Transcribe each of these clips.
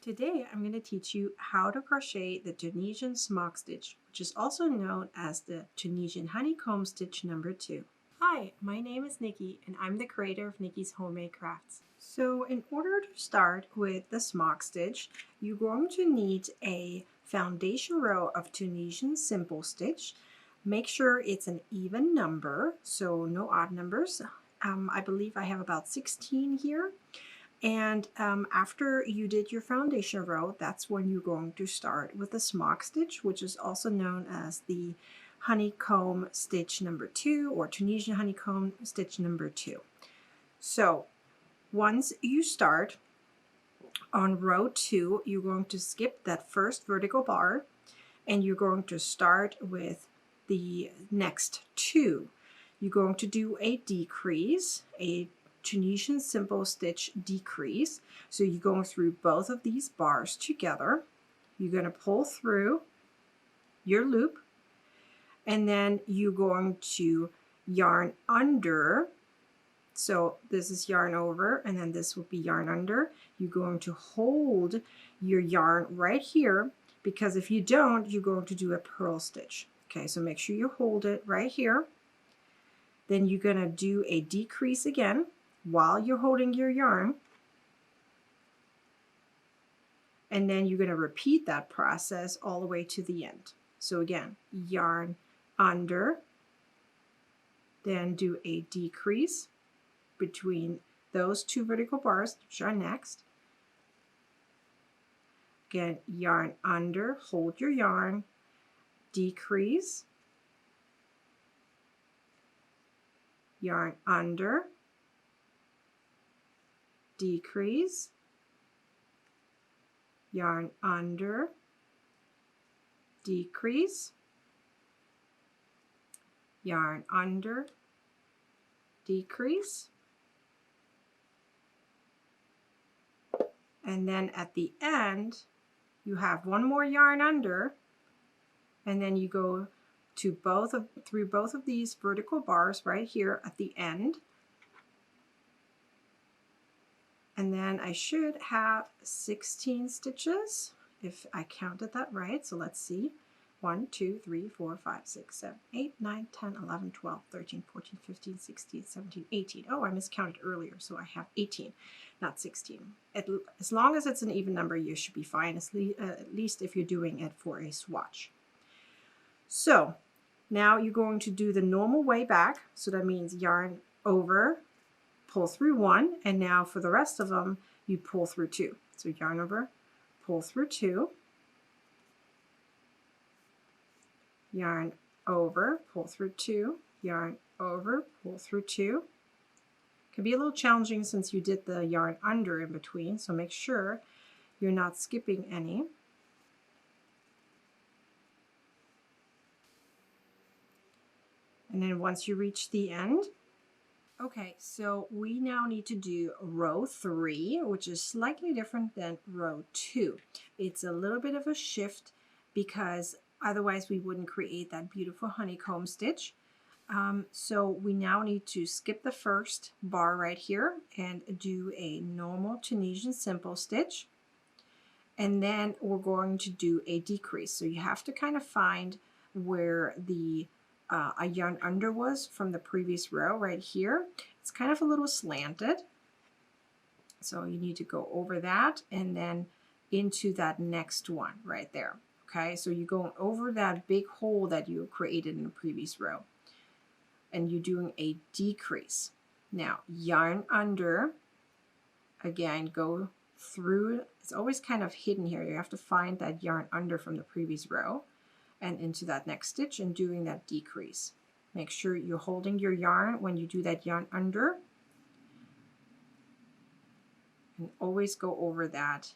Today I'm going to teach you how to crochet the Tunisian smock stitch, which is also known as the Tunisian honeycomb stitch number 2. Hi, my name is Nikki and I'm the creator of Nikki's Homemade Crafts. So in order to start with the smock stitch, you're going to need a foundation row of Tunisian simple stitch. Make sure it's an even number, so no odd numbers. I believe I have about 16 here. And after you did your foundation row, that's when you're going to start with the smock stitch, which is also known as the honeycomb stitch number 2 or Tunisian honeycomb stitch number 2. So once you start on row 2, you're going to skip that first vertical bar and you're going to start with the next 2. You're going to do a decrease, a Tunisian simple stitch decrease. So you're going through both of these bars together. You're going to pull through your loop and then you're going to yarn under. So this is yarn over and then this will be yarn under. You're going to hold your yarn right here because if you don't, you're going to do a purl stitch. Okay, so make sure you hold it right here. Then you're going to do a decrease again while you're holding your yarn. And then you're going to repeat that process all the way to the end. So again, yarn under, then do a decrease between those 2 vertical bars, which are next. Again, yarn under, hold your yarn, decrease, yarn under, decrease, yarn under, decrease, yarn under, decrease, and then at the end you have one more yarn under, and then you go to through both of these vertical bars right here at the end. And then I should have 16 stitches if I counted that right. So let's see. 1, 2, 3, 4, 5, 6, 7, 8, 9, 10, 11, 12, 13, 14, 15, 16, 17, 18. Oh, I miscounted earlier, so I have 18, not 16. As long as it's an even number, you should be fine, at least if you're doing it for a swatch. So now you're going to do the normal way back. So that means yarn over, pull through 1, and now for the rest of them you pull through 2. So yarn over, pull through 2, yarn over, pull through 2, yarn over, pull through 2. Can be a little challenging since you did the yarn under in between, so make sure you're not skipping any. And then once you reach the end, okay, so we now need to do row 3, which is slightly different than row 2. It's a little bit of a shift because otherwise we wouldn't create that beautiful honeycomb stitch. So we now need to skip the first bar right here and do a normal Tunisian simple stitch. And then we're going to do a decrease. So you have to kind of find where the a yarn under was from the previous row right here. It's kind of a little slanted. So you need to go over that and then into that next one right there. Okay, so you're going over that big hole that you created in the previous row. And you're doing a decrease. Now, yarn under, again, go through. It's always kind of hidden here. You have to find that yarn under from the previous row and into that next stitch and doing that decrease. Make sure you're holding your yarn when you do that yarn under. And always go over that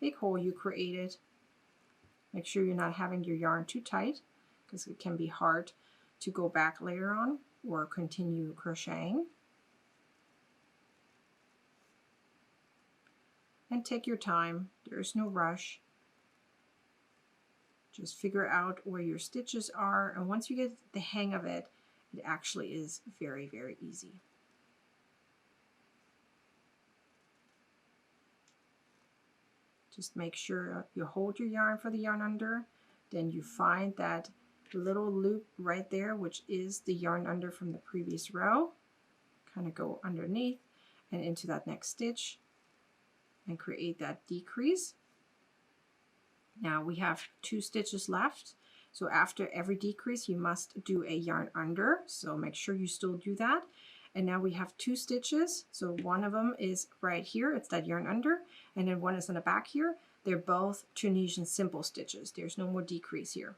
big hole you created. Make sure you're not having your yarn too tight because it can be hard to go back later on or continue crocheting. And take your time. There's no rush. Just figure out where your stitches are, and once you get the hang of it, it actually is very, very easy. Just make sure you hold your yarn for the yarn under, then you find that little loop right there, which is the yarn under from the previous row. Kind of go underneath and into that next stitch and create that decrease. Now we have 2 stitches left. So after every decrease, you must do a yarn under. So make sure you still do that. And now we have 2 stitches. So one of them is right here. It's that yarn under. And then one is in the back here. They're both Tunisian simple stitches. There's no more decrease here.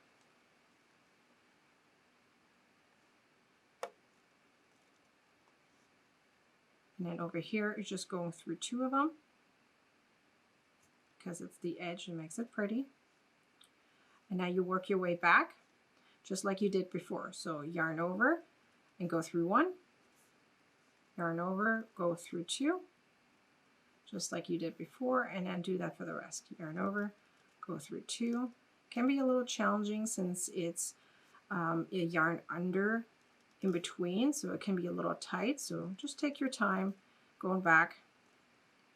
And then over here, you're just going through 2 of them because it's the edge and makes it pretty. And now you work your way back just like you did before. So yarn over and go through 1, yarn over, go through 2, just like you did before, and then do that for the rest. Yarn over, go through 2. Can be a little challenging since it's a yarn under in between, so it can be a little tight. So just take your time going back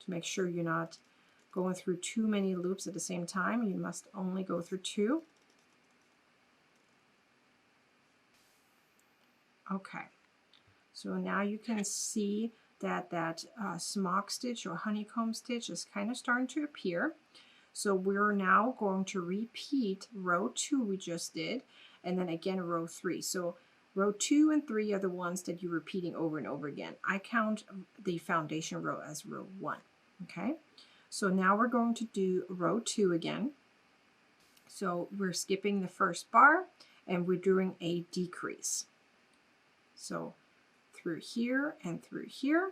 to make sure you're not going through too many loops at the same time. You must only go through 2. Okay, so now you can see that SMOCK stitch or honeycomb stitch is kind of starting to appear. So we're now going to repeat row 2 we just did, and then again row 3. So row 2 and 3 are the ones that you're repeating over and over again. I count the foundation row as row 1. Okay, so now we're going to do row 2 again. So we're skipping the first bar and we're doing a decrease. So through here and through here,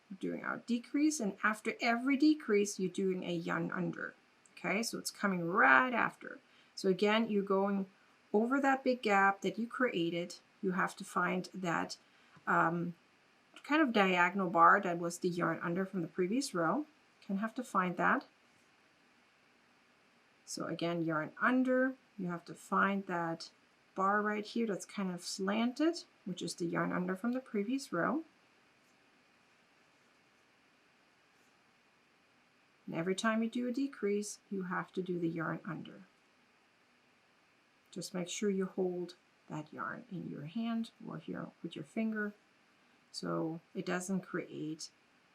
we're doing our decrease, and after every decrease you're doing a yarn under. Okay, so it's coming right after. So again, you're going over that big gap that you created. You have to find that kind of diagonal bar that was the yarn under from the previous row. Can have to find that. So again, yarn under, you have to find that bar right here that's kind of slanted, which is the yarn under from the previous row. And every time you do a decrease, you have to do the yarn under. Just make sure you hold that yarn in your hand or here with your finger so it doesn't create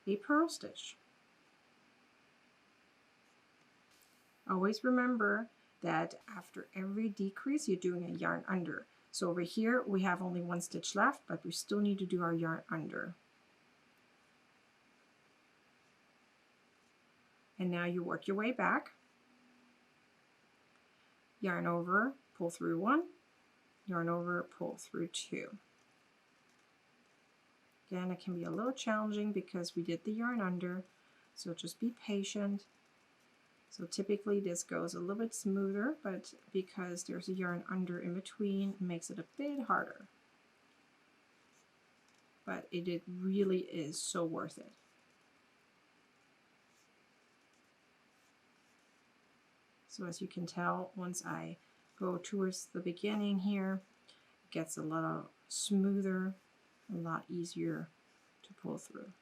a purl stitch. Always remember that after every decrease you're doing a yarn under. So over here we have only 1 stitch left, but we still need to do our yarn under. And now you work your way back, yarn over, pull through 1, yarn over, pull through 2. Again, it can be a little challenging because we did the yarn under, so just be patient. So typically this goes a little bit smoother, but because there's a yarn under in between, it makes it a bit harder. But it really is so worth it. So as you can tell, once I go towards the beginning here, it gets a lot smoother, a lot easier to pull through.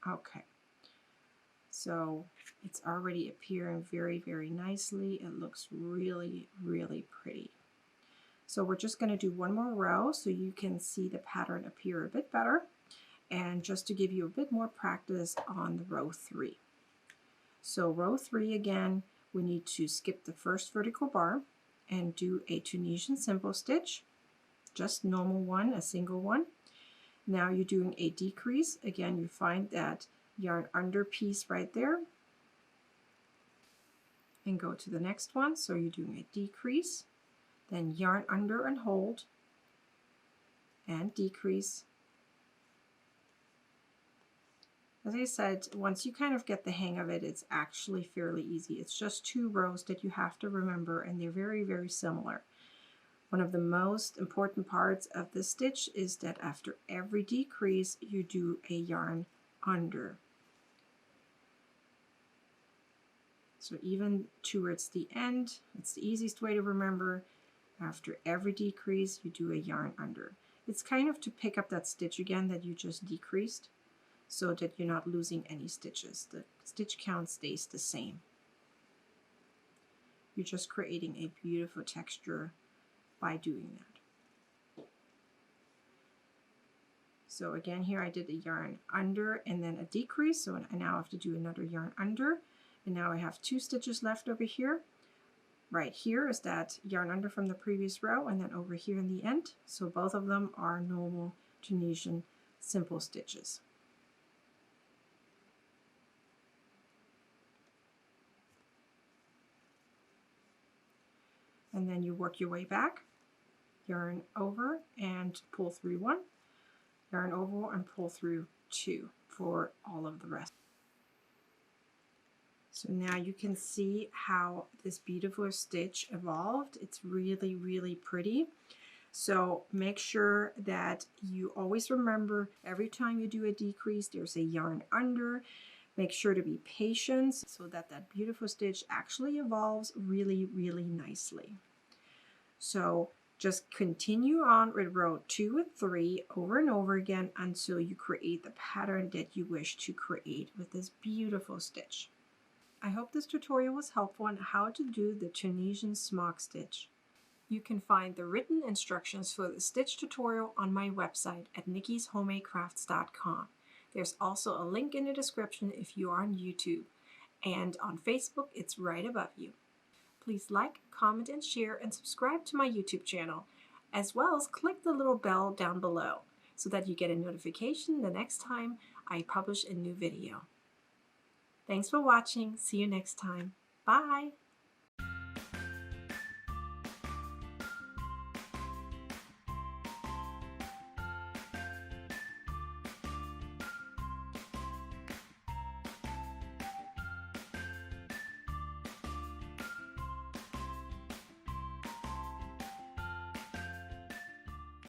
Okay, so it's already appearing very, very nicely. It looks really, really pretty. So we're just going to do 1 more row so you can see the pattern appear a bit better, and just to give you a bit more practice on the row 3. So row 3 again, we need to skip the first vertical bar and do a Tunisian simple stitch, just normal one, a single one. Now you're doing a decrease. Again, you find that yarn under piece right there and go to the next one. So you're doing a decrease, then yarn under and hold, and decrease. As I said, once you kind of get the hang of it, it's actually fairly easy. It's just 2 rows that you have to remember, and they're very, very similar. One of the most important parts of this stitch is that after every decrease, you do a yarn under. So even towards the end, it's the easiest way to remember. After every decrease, you do a yarn under. It's kind of to pick up that stitch again that you just decreased, so that you're not losing any stitches. The stitch count stays the same. You're just creating a beautiful texture by doing that. So again, here I did a yarn under and then a decrease, so I now have to do another yarn under, and now I have 2 stitches left over here. Right here is that yarn under from the previous row, and then over here in the end. So both of them are normal Tunisian simple stitches. And then you work your way back, yarn over and pull through 1, yarn over and pull through 2 for all of the rest. So now you can see how this beautiful stitch evolved. It's really, really pretty. So make sure that you always remember every time you do a decrease, there's a yarn under. Make sure to be patient so that that beautiful stitch actually evolves really, really nicely. So just continue on with row 2 and 3 over and over again until you create the pattern that you wish to create with this beautiful stitch. I hope this tutorial was helpful on how to do the Tunisian smock stitch. You can find the written instructions for the stitch tutorial on my website at nickishomemadeCrafts.com. There's also a link in the description if you are on YouTube, and on Facebook it's right above you. Please like, comment, and share, and subscribe to my YouTube channel, as well as click the little bell down below so that you get a notification the next time I publish a new video. Thanks for watching. See you next time. Bye!